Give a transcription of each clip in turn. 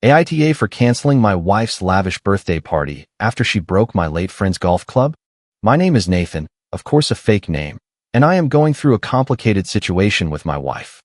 AITA for canceling my wife's lavish birthday party after she broke my late friend's golf club? My name is Nathan, of course a fake name, and I am going through a complicated situation with my wife.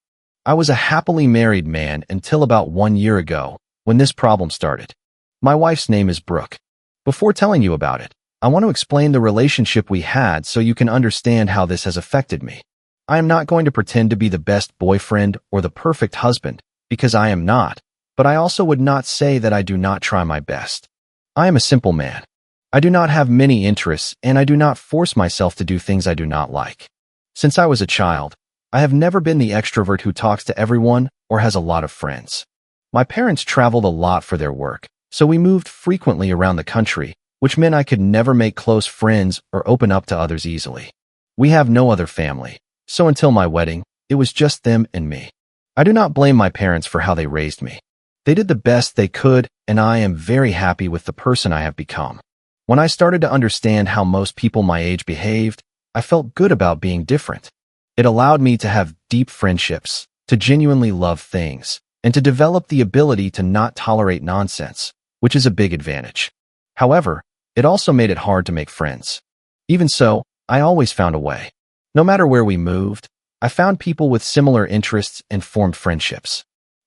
I was a happily married man until about 1 year ago, when this problem started. My wife's name is Brooke. Before telling you about it, I want to explain the relationship we had so you can understand how this has affected me. I am not going to pretend to be the best boyfriend or the perfect husband, because I am not, but I also would not say that I do not try my best. I am a simple man. I do not have many interests, and I do not force myself to do things I do not like. Since I was a child, I have never been the extrovert who talks to everyone or has a lot of friends. My parents traveled a lot for their work, so we moved frequently around the country, which meant I could never make close friends or open up to others easily. We have no other family, so until my wedding, it was just them and me. I do not blame my parents for how they raised me. They did the best they could, and I am very happy with the person I have become. When I started to understand how most people my age behaved, I felt good about being different. It allowed me to have deep friendships, to genuinely love things, and to develop the ability to not tolerate nonsense, which is a big advantage. However, it also made it hard to make friends. Even so, I always found a way. No matter where we moved, I found people with similar interests and formed friendships.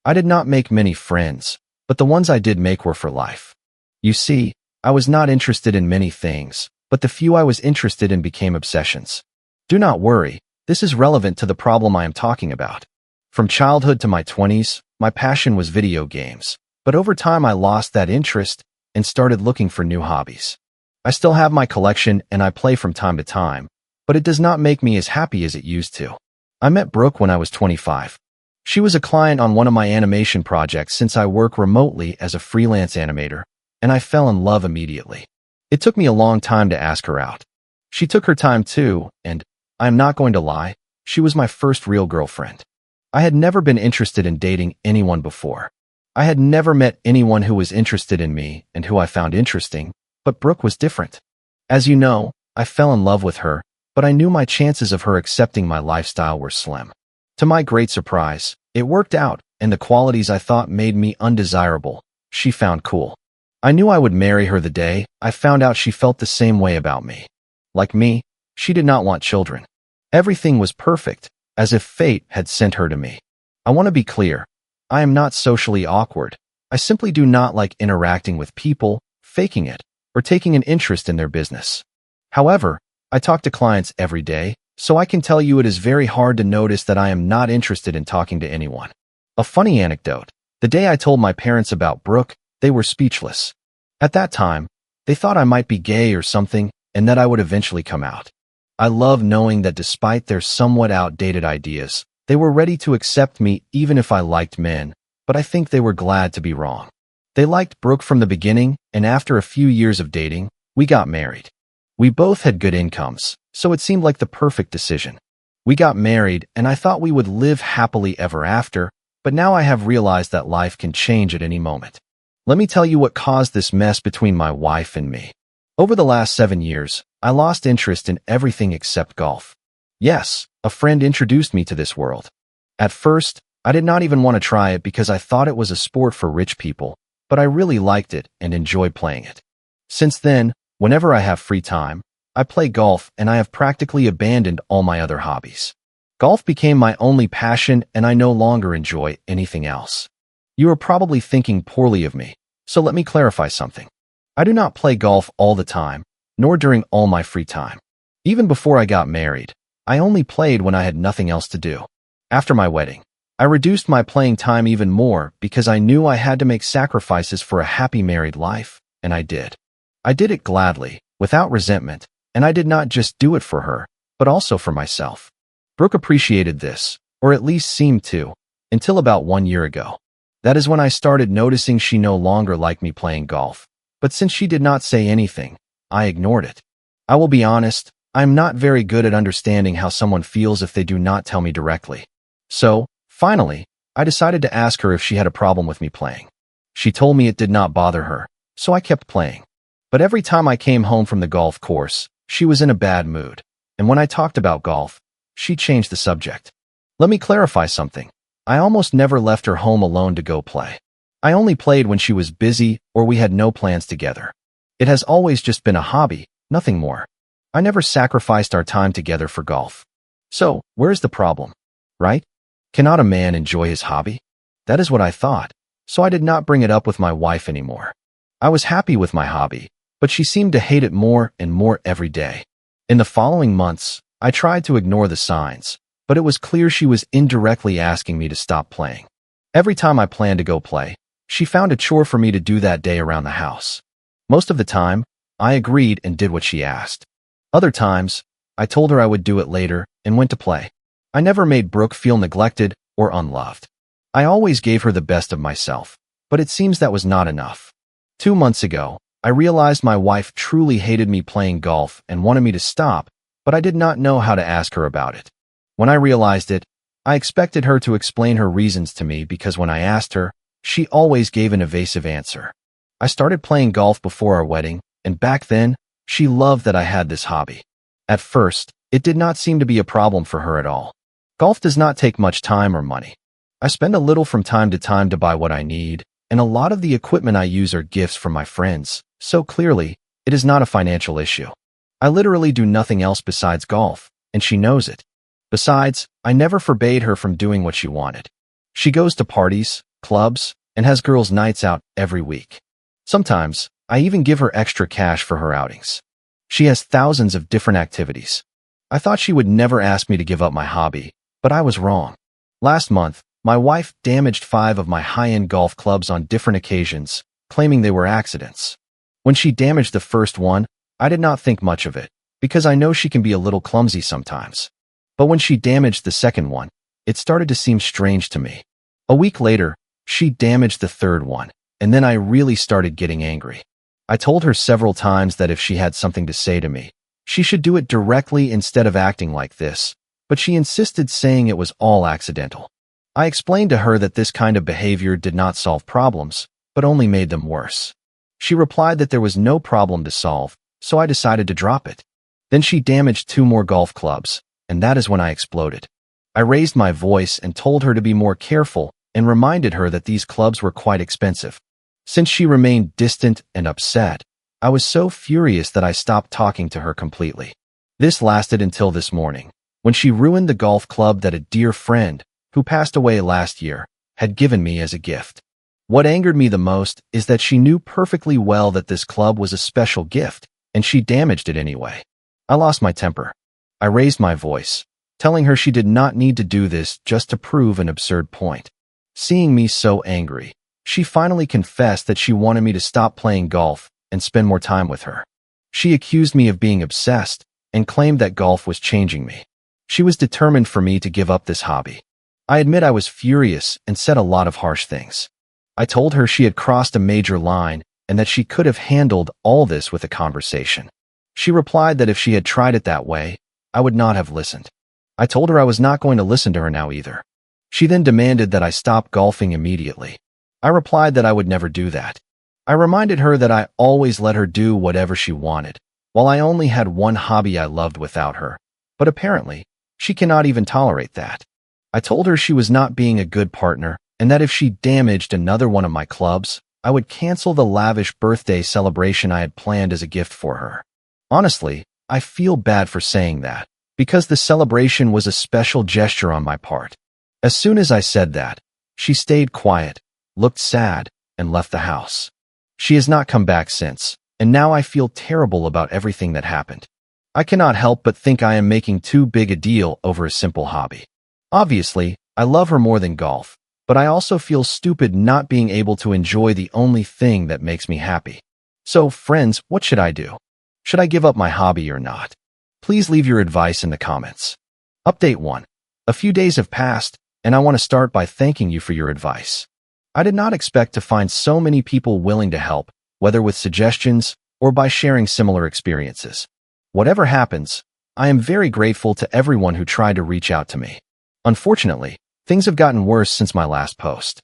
I did not make many friends, but the ones I did make were for life. You see, I was not interested in many things, but the few I was interested in became obsessions. Do not worry, this is relevant to the problem I am talking about. From childhood to my 20s, my passion was video games, but over time I lost that interest and started looking for new hobbies. I still have my collection and I play from time to time, but it does not make me as happy as it used to. I met Brooke when I was 25. She was a client on one of my animation projects since I work remotely as a freelance animator, and I fell in love immediately. It took me a long time to ask her out. She took her time too, and I am not going to lie, she was my first real girlfriend. I had never been interested in dating anyone before. I had never met anyone who was interested in me and who I found interesting, but Brooke was different. As you know, I fell in love with her, but I knew my chances of her accepting my lifestyle were slim. To my great surprise, it worked out, and the qualities I thought made me undesirable, she found cool. I knew I would marry her the day I found out she felt the same way about me. Like me, she did not want children. Everything was perfect, as if fate had sent her to me. I want to be clear. I am not socially awkward. I simply do not like interacting with people, faking it, or taking an interest in their business. However, I talk to clients every day, so I can tell you it is very hard to notice that I am not interested in talking to anyone. A funny anecdote. The day I told my parents about Brooke, they were speechless. At that time, they thought I might be gay or something, and that I would eventually come out. I love knowing that despite their somewhat outdated ideas, they were ready to accept me even if I liked men, but I think they were glad to be wrong. They liked Brooke from the beginning, and after a few years of dating, we got married. We both had good incomes, so it seemed like the perfect decision. We got married, and I thought we would live happily ever after, but now I have realized that life can change at any moment. Let me tell you what caused this mess between my wife and me. Over the last 7 years, I lost interest in everything except golf. Yes, a friend introduced me to this world. At first, I did not even want to try it because I thought it was a sport for rich people, but I really liked it and enjoyed playing it. Since then, whenever I have free time, I play golf and I have practically abandoned all my other hobbies. Golf became my only passion and I no longer enjoy anything else. You are probably thinking poorly of me, so let me clarify something. I do not play golf all the time, nor during all my free time. Even before I got married, I only played when I had nothing else to do. After my wedding, I reduced my playing time even more because I knew I had to make sacrifices for a happy married life, and I did. I did it gladly, without resentment, and I did not just do it for her, but also for myself. Brooke appreciated this, or at least seemed to, until about 1 year ago. That is when I started noticing she no longer liked me playing golf, but since she did not say anything, I ignored it. I will be honest, I am not very good at understanding how someone feels if they do not tell me directly. So, finally, I decided to ask her if she had a problem with me playing. She told me it did not bother her, so I kept playing. But every time I came home from the golf course, she was in a bad mood, and when I talked about golf, she changed the subject. Let me clarify something. I almost never left her home alone to go play. I only played when she was busy or we had no plans together. It has always just been a hobby, nothing more. I never sacrificed our time together for golf. So, where's the problem? Right? Cannot a man enjoy his hobby? That is what I thought, so I did not bring it up with my wife anymore. I was happy with my hobby, but she seemed to hate it more and more every day. In the following months, I tried to ignore the signs, but it was clear she was indirectly asking me to stop playing. Every time I planned to go play, she found a chore for me to do that day around the house. Most of the time, I agreed and did what she asked. Other times, I told her I would do it later and went to play. I never made Brooke feel neglected or unloved. I always gave her the best of myself, but it seems that was not enough. 2 months ago, I realized my wife truly hated me playing golf and wanted me to stop, but I did not know how to ask her about it. When I realized it, I expected her to explain her reasons to me because when I asked her, she always gave an evasive answer. I started playing golf before our wedding, and back then, she loved that I had this hobby. At first, it did not seem to be a problem for her at all. Golf does not take much time or money. I spend a little from time to time to buy what I need, and a lot of the equipment I use are gifts from my friends, so clearly, it is not a financial issue. I literally do nothing else besides golf, and she knows it. Besides, I never forbade her from doing what she wanted. She goes to parties, clubs, and has girls' nights out every week. Sometimes, I even give her extra cash for her outings. She has thousands of different activities. I thought she would never ask me to give up my hobby, but I was wrong. Last month, my wife damaged 5 of my high-end golf clubs on different occasions, claiming they were accidents. When she damaged the first one, I did not think much of it, because I know she can be a little clumsy sometimes. But when she damaged the second one, it started to seem strange to me. A week later, she damaged the third one, and then I really started getting angry. I told her several times that if she had something to say to me, she should do it directly instead of acting like this, but she insisted saying it was all accidental. I explained to her that this kind of behavior did not solve problems, but only made them worse. She replied that there was no problem to solve, so I decided to drop it. Then she damaged 2 more golf clubs, and that is when I exploded. I raised my voice and told her to be more careful and reminded her that these clubs were quite expensive. Since she remained distant and upset, I was so furious that I stopped talking to her completely. This lasted until this morning, when she ruined the golf club that a dear friend, who passed away last year, had given me as a gift. What angered me the most is that she knew perfectly well that this club was a special gift, and she damaged it anyway. I lost my temper. I raised my voice, telling her she did not need to do this just to prove an absurd point. Seeing me so angry, she finally confessed that she wanted me to stop playing golf and spend more time with her. She accused me of being obsessed and claimed that golf was changing me. She was determined for me to give up this hobby. I admit I was furious and said a lot of harsh things. I told her she had crossed a major line and that she could have handled all this with a conversation. She replied that if she had tried it that way, I would not have listened. I told her I was not going to listen to her now either. She then demanded that I stop golfing immediately. I replied that I would never do that. I reminded her that I always let her do whatever she wanted, while I only had one hobby I loved without her. But apparently, she cannot even tolerate that. I told her she was not being a good partner and that if she damaged another one of my clubs, I would cancel the lavish birthday celebration I had planned as a gift for her. Honestly, I feel bad for saying that, because the celebration was a special gesture on my part. As soon as I said that, she stayed quiet, looked sad, and left the house. She has not come back since, and now I feel terrible about everything that happened. I cannot help but think I am making too big a deal over a simple hobby. Obviously, I love her more than golf, but I also feel stupid not being able to enjoy the only thing that makes me happy. So, friends, what should I do? Should I give up my hobby or not? Please leave your advice in the comments. Update 1. A few days have passed, and I want to start by thanking you for your advice. I did not expect to find so many people willing to help, whether with suggestions or by sharing similar experiences. Whatever happens, I am very grateful to everyone who tried to reach out to me. Unfortunately, things have gotten worse since my last post.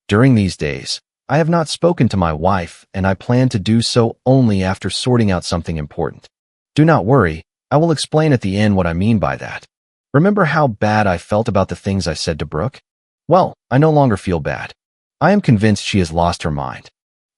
During these days, I have not spoken to my wife, and I plan to do so only after sorting out something important. Do not worry, I will explain at the end what I mean by that. Remember how bad I felt about the things I said to Brooke? Well, I no longer feel bad. I am convinced she has lost her mind.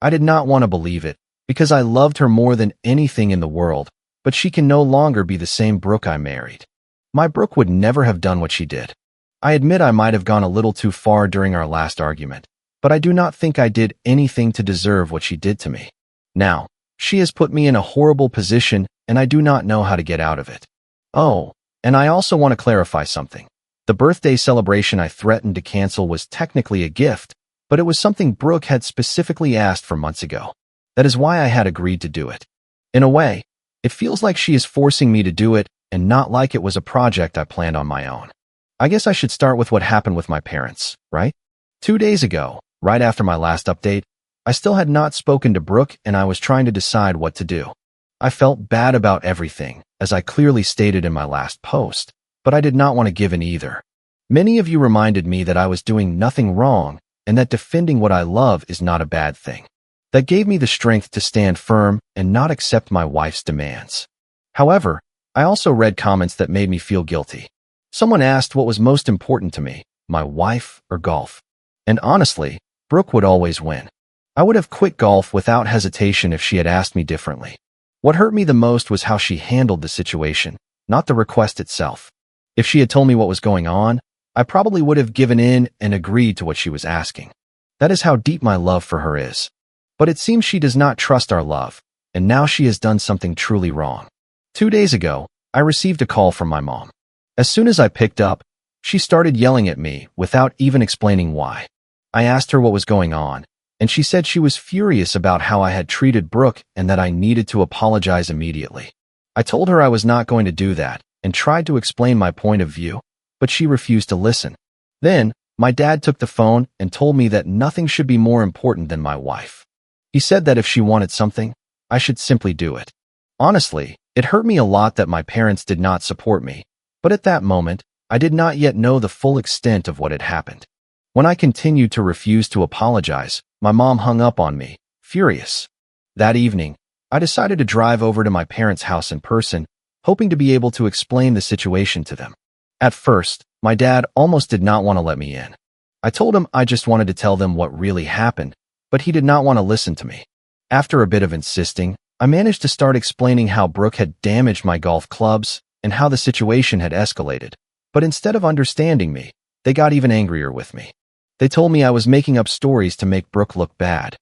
I did not want to believe it, because I loved her more than anything in the world, but she can no longer be the same Brooke I married. My Brooke would never have done what she did. I admit I might have gone a little too far during our last argument, but I do not think I did anything to deserve what she did to me. Now, she has put me in a horrible position, and I do not know how to get out of it. Oh, and I also want to clarify something. The birthday celebration I threatened to cancel was technically a gift, but it was something Brooke had specifically asked for months ago. That is why I had agreed to do it. In a way, it feels like she is forcing me to do it and not like it was a project I planned on my own. I guess I should start with what happened with my parents, right? 2 days ago, right after my last update, I still had not spoken to Brooke and I was trying to decide what to do. I felt bad about everything, as I clearly stated in my last post, but I did not want to give in either. Many of you reminded me that I was doing nothing wrong and that defending what I love is not a bad thing. That gave me the strength to stand firm and not accept my wife's demands. However, I also read comments that made me feel guilty. Someone asked what was most important to me, my wife or golf. And honestly, Brooke would always win. I would have quit golf without hesitation if she had asked me differently. What hurt me the most was how she handled the situation, not the request itself. If she had told me what was going on, I probably would have given in and agreed to what she was asking. That is how deep my love for her is. But it seems she does not trust our love, and now she has done something truly wrong. 2 days ago, I received a call from my mom. As soon as I picked up, she started yelling at me without even explaining why. I asked her what was going on, and she said she was furious about how I had treated Brooke and that I needed to apologize immediately. I told her I was not going to do that and tried to explain my point of view, but she refused to listen. Then, my dad took the phone and told me that nothing should be more important than my wife. He said that if she wanted something, I should simply do it. Honestly, it hurt me a lot that my parents did not support me, but at that moment, I did not yet know the full extent of what had happened. When I continued to refuse to apologize, my mom hung up on me, furious. That evening, I decided to drive over to my parents' house in person, hoping to be able to explain the situation to them. At first, my dad almost did not want to let me in. I told him I just wanted to tell them what really happened, but he did not want to listen to me. After a bit of insisting, I managed to start explaining how Brooke had damaged my golf clubs and how the situation had escalated. But instead of understanding me, they got even angrier with me. They told me I was making up stories to make Brooke look bad.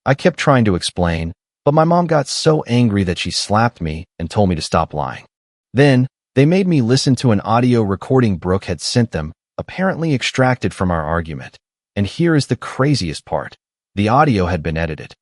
I kept trying to explain, but my mom got so angry that she slapped me and told me to stop lying. Then, they made me listen to an audio recording Brooke had sent them, apparently extracted from our argument. And here is the craziest part. The audio had been edited.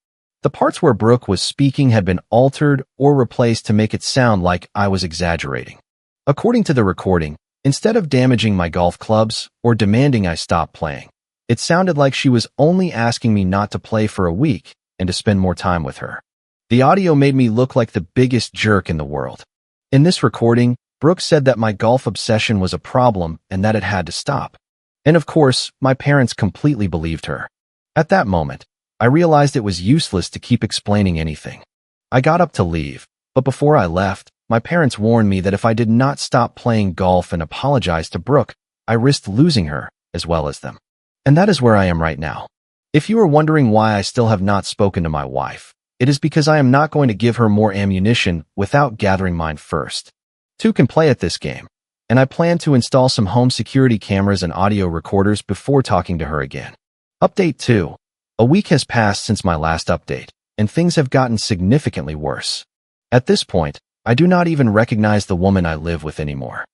The parts where Brooke was speaking had been altered or replaced to make it sound like I was exaggerating. According to the recording, instead of damaging my golf clubs or demanding I stop playing, it sounded like she was only asking me not to play for a week and to spend more time with her. The audio made me look like the biggest jerk in the world. In this recording, Brooke said that my golf obsession was a problem and that it had to stop. And of course, my parents completely believed her. At that moment, I realized it was useless to keep explaining anything. I got up to leave, but before I left, my parents warned me that if I did not stop playing golf and apologize to Brooke, I risked losing her, as well as them. And that is where I am right now. If you are wondering why I still have not spoken to my wife, it is because I am not going to give her more ammunition without gathering mine first. Two can play at this game, and I plan to install some home security cameras and audio recorders before talking to her again. Update 2. A week has passed since my last update, and things have gotten significantly worse. At this point, I do not even recognize the woman I live with anymore.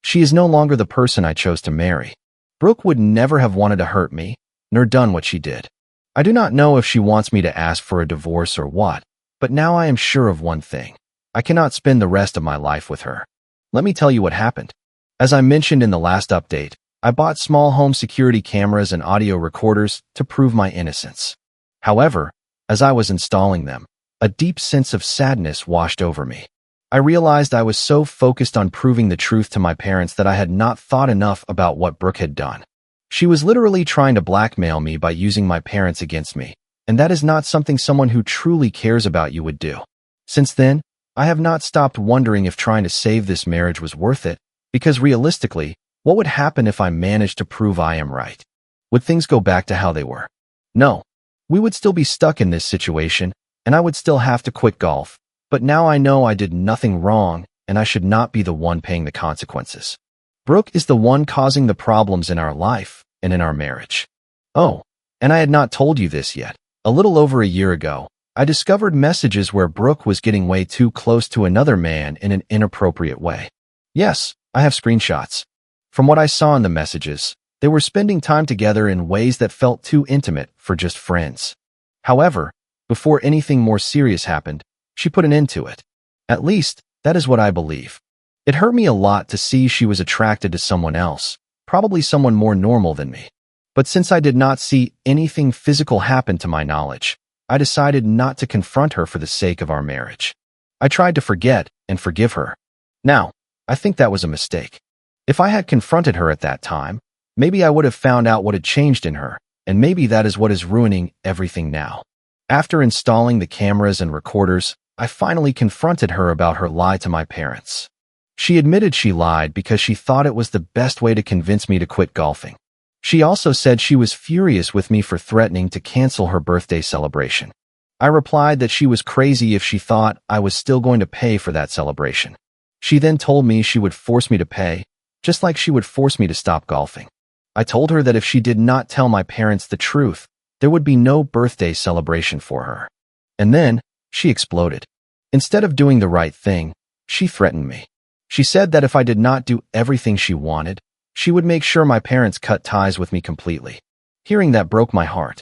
She is no longer the person I chose to marry. Brooke would never have wanted to hurt me, nor done what she did. I do not know if she wants me to ask for a divorce or what, but now I am sure of one thing. I cannot spend the rest of my life with her. Let me tell you what happened. As I mentioned in the last update, I bought small home security cameras and audio recorders to prove my innocence. However, as I was installing them, a deep sense of sadness washed over me. I realized I was so focused on proving the truth to my parents that I had not thought enough about what Brooke had done. She was literally trying to blackmail me by using my parents against me, and that is not something someone who truly cares about you would do. Since then, I have not stopped wondering if trying to save this marriage was worth it, because realistically, what would happen if I managed to prove I am right? Would things go back to how they were? No, we would still be stuck in this situation, and I would still have to quit golf. But now I know I did nothing wrong, and I should not be the one paying the consequences. Brooke is the one causing the problems in our life and in our marriage. Oh, and I had not told you this yet. A little over a year ago, I discovered messages where Brooke was getting way too close to another man in an inappropriate way. Yes, I have screenshots. From what I saw in the messages, they were spending time together in ways that felt too intimate for just friends. However, before anything more serious happened, she put an end to it. At least, that is what I believe. It hurt me a lot to see she was attracted to someone else, probably someone more normal than me. But since I did not see anything physical happen to my knowledge, I decided not to confront her for the sake of our marriage. I tried to forget and forgive her. Now, I think that was a mistake. If I had confronted her at that time, maybe I would have found out what had changed in her, and maybe that is what is ruining everything now. After installing the cameras and recorders, I finally confronted her about her lie to my parents. She admitted she lied because she thought it was the best way to convince me to quit golfing. She also said she was furious with me for threatening to cancel her birthday celebration. I replied that she was crazy if she thought I was still going to pay for that celebration. She then told me she would force me to pay, just like she would force me to stop golfing. I told her that if she did not tell my parents the truth, there would be no birthday celebration for her. And then, she exploded. Instead of doing the right thing, she threatened me. She said that if I did not do everything she wanted, she would make sure my parents cut ties with me completely. Hearing that broke my heart.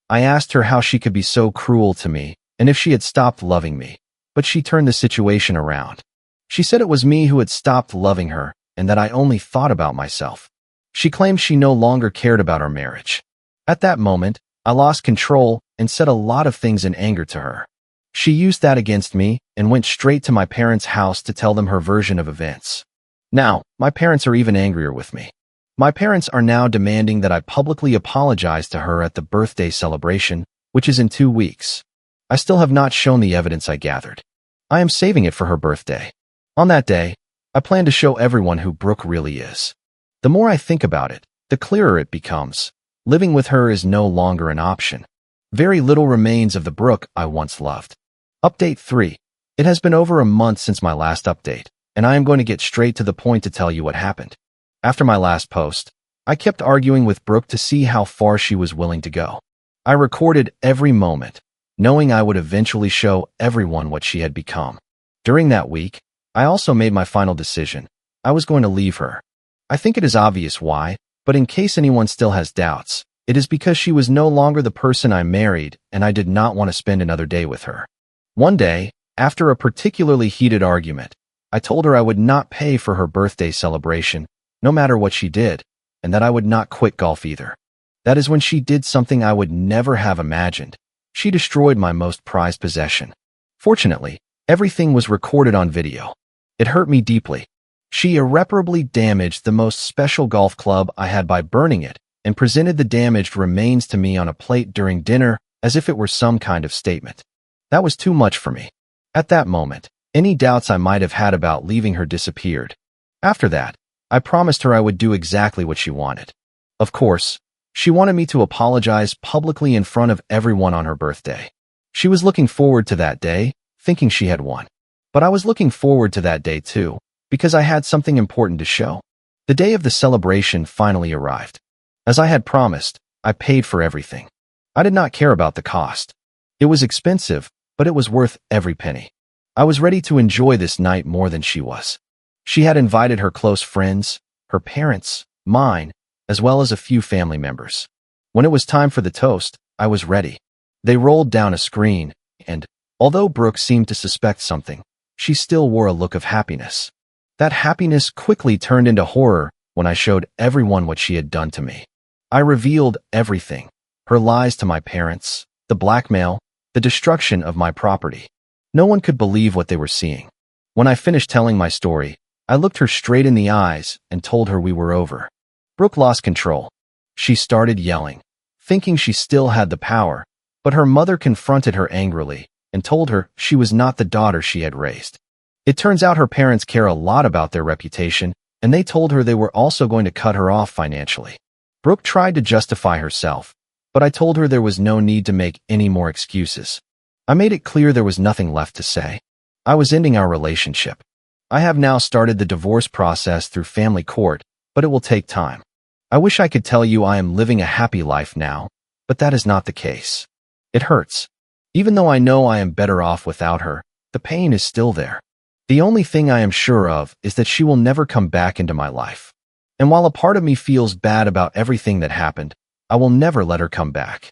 I asked her how she could be so cruel to me and if she had stopped loving me, but she turned the situation around. She said it was me who had stopped loving her and that I only thought about myself. She claimed she no longer cared about our marriage. At that moment, I lost control and said a lot of things in anger to her. She used that against me and went straight to my parents' house to tell them her version of events. Now, my parents are even angrier with me. My parents are now demanding that I publicly apologize to her at the birthday celebration, which is in 2 weeks. I still have not shown the evidence I gathered. I am saving it for her birthday. On that day, I plan to show everyone who Brooke really is. The more I think about it, the clearer it becomes. Living with her is no longer an option. Very little remains of the Brooke I once loved. Update 3. It has been over a month since my last update, and I am going to get straight to the point to tell you what happened. After my last post, I kept arguing with Brooke to see how far she was willing to go. I recorded every moment, knowing I would eventually show everyone what she had become. During that week, I also made my final decision. I was going to leave her. I think it is obvious why, but in case anyone still has doubts, it is because she was no longer the person I married, and I did not want to spend another day with her. One day, after a particularly heated argument, I told her I would not pay for her birthday celebration, no matter what she did, and that I would not quit golf either. That is when she did something I would never have imagined. She destroyed my most prized possession. Fortunately, everything was recorded on video. It hurt me deeply. She irreparably damaged the most special golf club I had by burning it and presented the damaged remains to me on a plate during dinner as if it were some kind of statement. That was too much for me. At that moment, any doubts I might have had about leaving her disappeared. After that, I promised her I would do exactly what she wanted. Of course, she wanted me to apologize publicly in front of everyone on her birthday. She was looking forward to that day, thinking she had won. But I was looking forward to that day too, because I had something important to show. The day of the celebration finally arrived. As I had promised, I paid for everything. I did not care about the cost. It was expensive, but it was worth every penny. I was ready to enjoy this night more than she was. She had invited her close friends, her parents, mine, as well as a few family members. When it was time for the toast, I was ready. They rolled down a screen, and, although Brooke seemed to suspect something, she still wore a look of happiness. That happiness quickly turned into horror when I showed everyone what she had done to me. I revealed everything: her lies to my parents, the blackmail, the destruction of my property. No one could believe what they were seeing. When I finished telling my story, I looked her straight in the eyes and told her we were over. Brooke lost control. She started yelling, thinking she still had the power, but her mother confronted her angrily and told her she was not the daughter she had raised. It turns out her parents care a lot about their reputation, and they told her they were also going to cut her off financially. Brooke tried to justify herself, but I told her there was no need to make any more excuses. I made it clear there was nothing left to say. I was ending our relationship. I have now started the divorce process through family court, but it will take time. I wish I could tell you I am living a happy life now, but that is not the case. It hurts. Even though I know I am better off without her, the pain is still there. The only thing I am sure of is that she will never come back into my life. And while a part of me feels bad about everything that happened, I will never let her come back.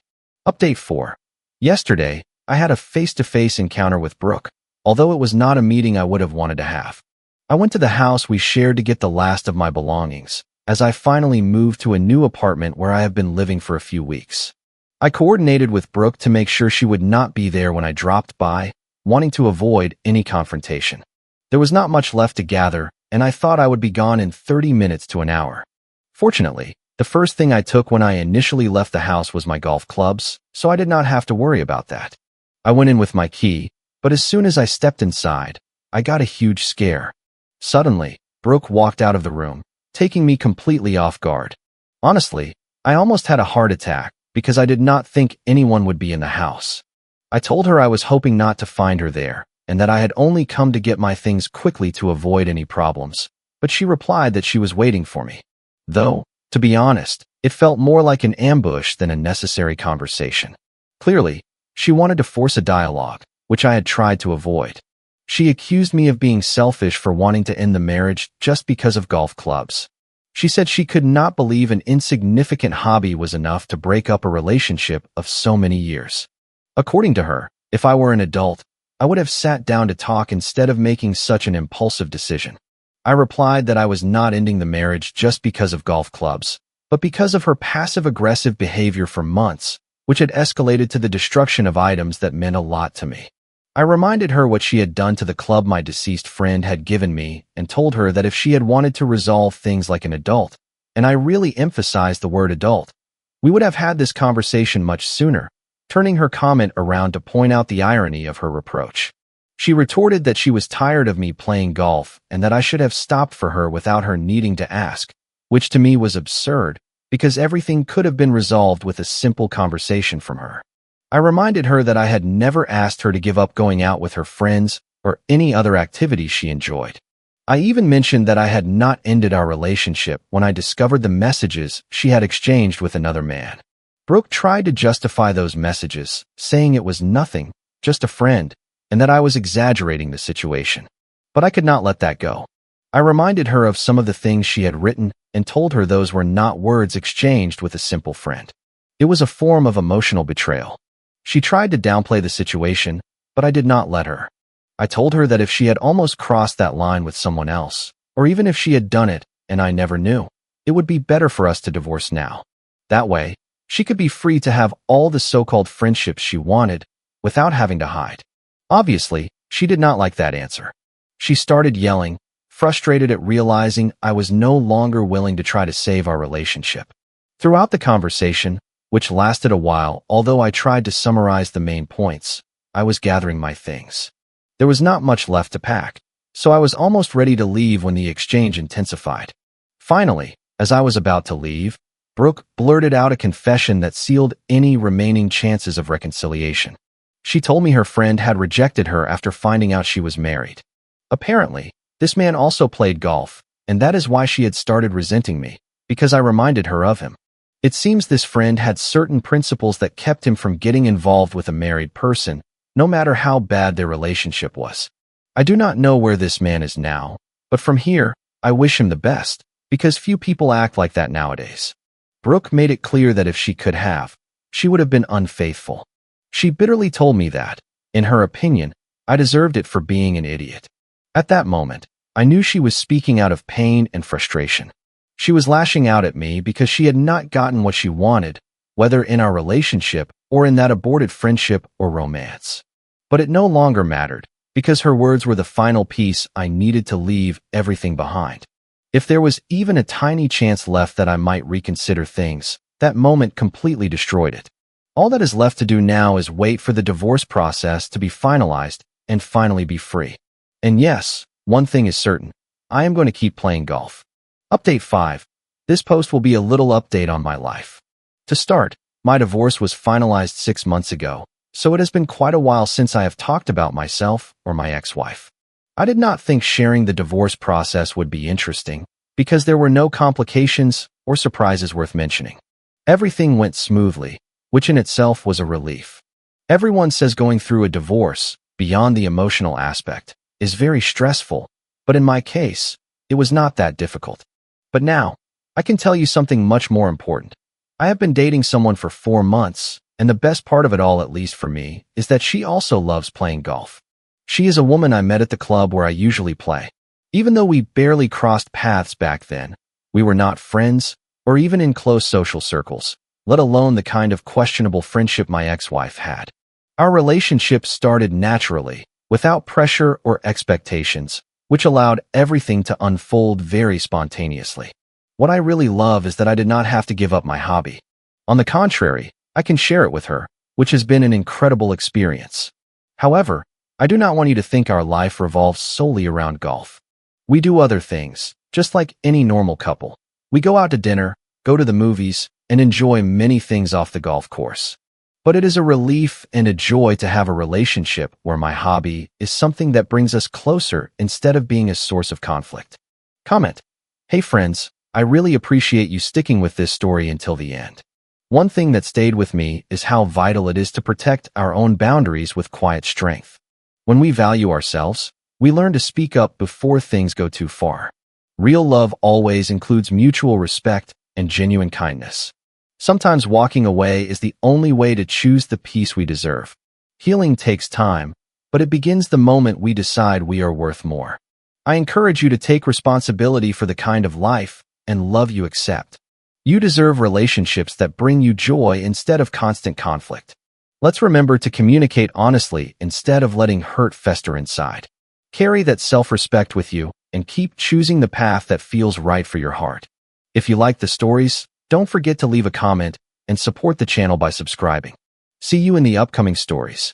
Update 4. Yesterday, I had a face-to-face encounter with Brooke, although it was not a meeting I would have wanted to have. I went to the house we shared to get the last of my belongings, as I finally moved to a new apartment where I have been living for a few weeks. I coordinated with Brooke to make sure she would not be there when I dropped by, wanting to avoid any confrontation. There was not much left to gather, and I thought I would be gone in 30 minutes to an hour. Fortunately, the first thing I took when I initially left the house was my golf clubs, so I did not have to worry about that. I went in with my key, but as soon as I stepped inside, I got a huge scare. Suddenly, Brooke walked out of the room, taking me completely off guard. Honestly, I almost had a heart attack because I did not think anyone would be in the house. I told her I was hoping not to find her there, and that I had only come to get my things quickly to avoid any problems, but she replied that she was waiting for me. Though, to be honest, it felt more like an ambush than a necessary conversation. Clearly, she wanted to force a dialogue, which I had tried to avoid. She accused me of being selfish for wanting to end the marriage just because of golf clubs. She said she could not believe an insignificant hobby was enough to break up a relationship of so many years. According to her, if I were an adult, I would have sat down to talk instead of making such an impulsive decision. I replied that I was not ending the marriage just because of golf clubs, but because of her passive-aggressive behavior for months, which had escalated to the destruction of items that meant a lot to me. I reminded her what she had done to the club my deceased friend had given me and told her that if she had wanted to resolve things like an adult, and I really emphasized the word adult, we would have had this conversation much sooner, turning her comment around to point out the irony of her reproach. She retorted that she was tired of me playing golf and that I should have stopped for her without her needing to ask, which to me was absurd because everything could have been resolved with a simple conversation from her. I reminded her that I had never asked her to give up going out with her friends or any other activities she enjoyed. I even mentioned that I had not ended our relationship when I discovered the messages she had exchanged with another man. Brooke tried to justify those messages, saying it was nothing, just a friend, and that I was exaggerating the situation. But I could not let that go. I reminded her of some of the things she had written and told her those were not words exchanged with a simple friend. It was a form of emotional betrayal. She tried to downplay the situation, but I did not let her. I told her that if she had almost crossed that line with someone else, or even if she had done it and I never knew, it would be better for us to divorce now. That way, she could be free to have all the so-called friendships she wanted without having to hide. Obviously, she did not like that answer. She started yelling, frustrated at realizing I was no longer willing to try to save our relationship. Throughout the conversation, which lasted a while, although I tried to summarize the main points, I was gathering my things. There was not much left to pack, so I was almost ready to leave when the exchange intensified. Finally, as I was about to leave, Brooke blurted out a confession that sealed any remaining chances of reconciliation. She told me her friend had rejected her after finding out she was married. Apparently, this man also played golf, and that is why she had started resenting me, because I reminded her of him. It seems this friend had certain principles that kept him from getting involved with a married person, no matter how bad their relationship was. I do not know where this man is now, but from here, I wish him the best, because few people act like that nowadays. Brooke made it clear that if she could have, she would have been unfaithful. She bitterly told me that, in her opinion, I deserved it for being an idiot. At that moment, I knew she was speaking out of pain and frustration. She was lashing out at me because she had not gotten what she wanted, whether in our relationship or in that aborted friendship or romance. But it no longer mattered, because her words were the final piece I needed to leave everything behind. If there was even a tiny chance left that I might reconsider things, that moment completely destroyed it. All that is left to do now is wait for the divorce process to be finalized and finally be free. And yes, one thing is certain, I am going to keep playing golf. Update 5. This post will be a little update on my life. To start, My divorce was finalized 6 months ago, so it has been quite a while since I have talked about myself or my ex-wife. I did not think sharing the divorce process would be interesting, because there were no complications or surprises worth mentioning. Everything went smoothly, which in itself was a relief. Everyone says going through a divorce, beyond the emotional aspect, is very stressful, but in my case, it was not that difficult. But now, I can tell you something much more important. I have been dating someone for 4 months, and the best part of it all, at least for me, is that she also loves playing golf. She is a woman I met at the club where I usually play. Even though we barely crossed paths back then, we were not friends or even in close social circles, let alone the kind of questionable friendship my ex-wife had. Our relationship started naturally, without pressure or expectations, which allowed everything to unfold very spontaneously. What I really love is that I did not have to give up my hobby. On the contrary, I can share it with her, which has been an incredible experience. However, I do not want you to think our life revolves solely around golf. We do other things, just like any normal couple. We go out to dinner, go to the movies, and enjoy many things off the golf course. But it is a relief and a joy to have a relationship where my hobby is something that brings us closer instead of being a source of conflict. Comment: Hey friends, I really appreciate you sticking with this story until the end. One thing that stayed with me is how vital it is to protect our own boundaries with quiet strength. When we value ourselves, we learn to speak up before things go too far. Real love always includes mutual respect and genuine kindness. Sometimes walking away is the only way to choose the peace we deserve. Healing takes time, but it begins the moment we decide we are worth more. I encourage you to take responsibility for the kind of life and love you accept. You deserve relationships that bring you joy instead of constant conflict. Let's remember to communicate honestly instead of letting hurt fester inside. Carry that self-respect with you and keep choosing the path that feels right for your heart. If you like the stories, don't forget to leave a comment and support the channel by subscribing. See you in the upcoming stories.